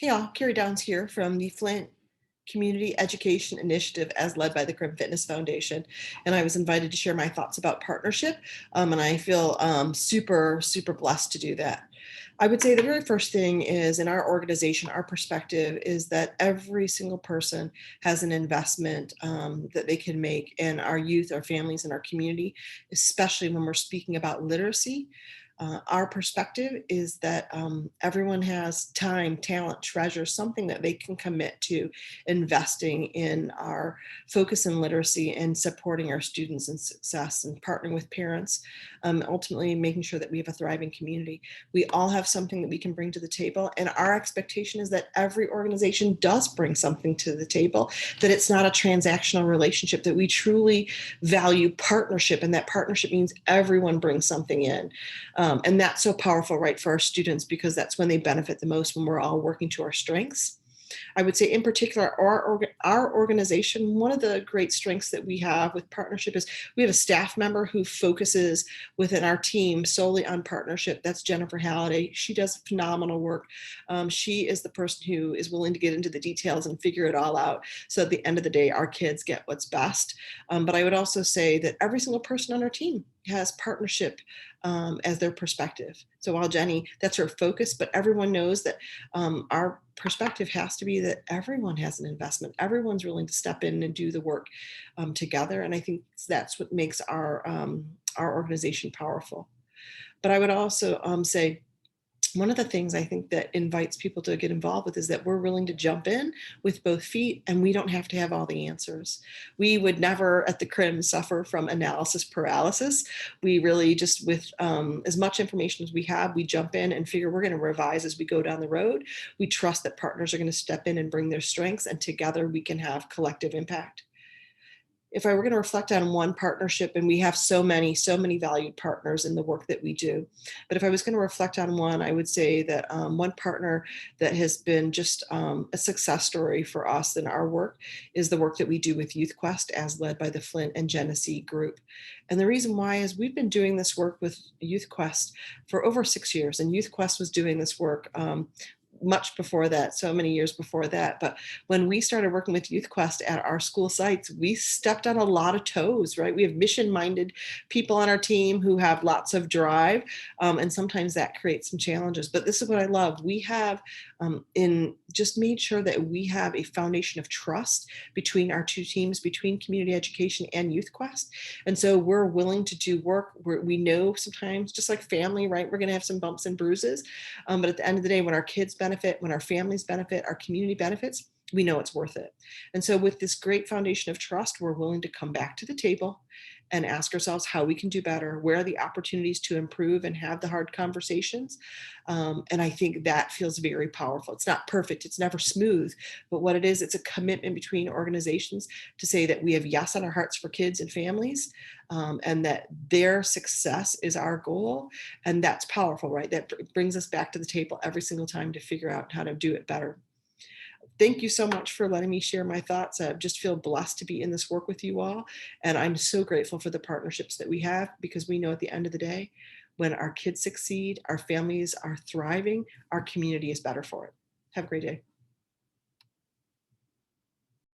Yeah, Carrie Downs here from the Flint Community Education Initiative as led by the Crim Fitness Foundation. And I was invited to share my thoughts about partnership. And I feel super, super blessed to do that. I would say the very first thing is in our organization, our perspective is that every single person has an investment that they can make in our youth, our families, and our community, especially when we're speaking about literacy. Our perspective is that everyone has time, talent, treasure, something that they can commit to investing in our focus in literacy and supporting our students in success and partnering with parents, ultimately making sure that we have a thriving community. We all have something that we can bring to the table, and our expectation is that every organization does bring something to the table, that it's not a transactional relationship, that we truly value partnership, and that partnership means everyone brings something in. And that's so powerful, right, for our students, because that's when they benefit the most, when we're all working to our strengths. I would say, in particular, our organization, one of the great strengths that we have with partnership is we have a staff member who focuses within our team solely on partnership. That's Jennifer Halliday. She does phenomenal work. She is the person who is willing to get into the details and figure it all out. So at the end of the day, our kids get what's best. But I would also say that every single person on our team has partnership as their perspective. So while Jenny, that's her focus, but everyone knows that our perspective has to be that everyone has an investment. Everyone's willing to step in and do the work together, and I think that's what makes our organization powerful. But I would also say one of the things I think that invites people to get involved with is that we're willing to jump in with both feet, and we don't have to have all the answers. We would never at the Crim suffer from analysis paralysis. We really just, with as much information as we have, we jump in and figure we're going to revise as we go down the road. We trust that partners are going to step in and bring their strengths, and together we can have collective impact. If I were going to reflect on one partnership, and we have so many valued partners in the work that we do, but if I was going to reflect on one, I would say that one partner that has been just a success story for us in our work is the work that we do with Youth Quest as led by the Flint and Genesee group. And the reason why is we've been doing this work with Youth Quest for over 6 years, and Youth Quest was doing this work much before that, so many years before that. But when we started working with Youth Quest at our school sites, we stepped on a lot of toes, right? We have mission minded people on our team who have lots of drive, and sometimes that creates some challenges. But this is what I love. We have in just made sure that we have a foundation of trust between our two teams, between community education and Youth Quest. And so we're willing to do work where we know sometimes, just like family, right? We're going to have some bumps and bruises. But at the end of the day, when our kids benefit, when our families benefit, our community benefits, we know it's worth it. And so, with this great foundation of trust, we're willing to come back to the table and ask ourselves how we can do better, where are the opportunities to improve, and have the hard conversations. And I think that feels very powerful. It's not perfect, it's never smooth, but what it is, it's a commitment between organizations to say that we have yes on our hearts for kids and families, and that their success is our goal. And that's powerful, right? That brings us back to the table every single time to figure out how to do it better. Thank you so much for letting me share my thoughts. I just feel blessed to be in this work with you all. And I'm so grateful for the partnerships that we have, because we know at the end of the day, when our kids succeed, our families are thriving, our community is better for it. Have a great day.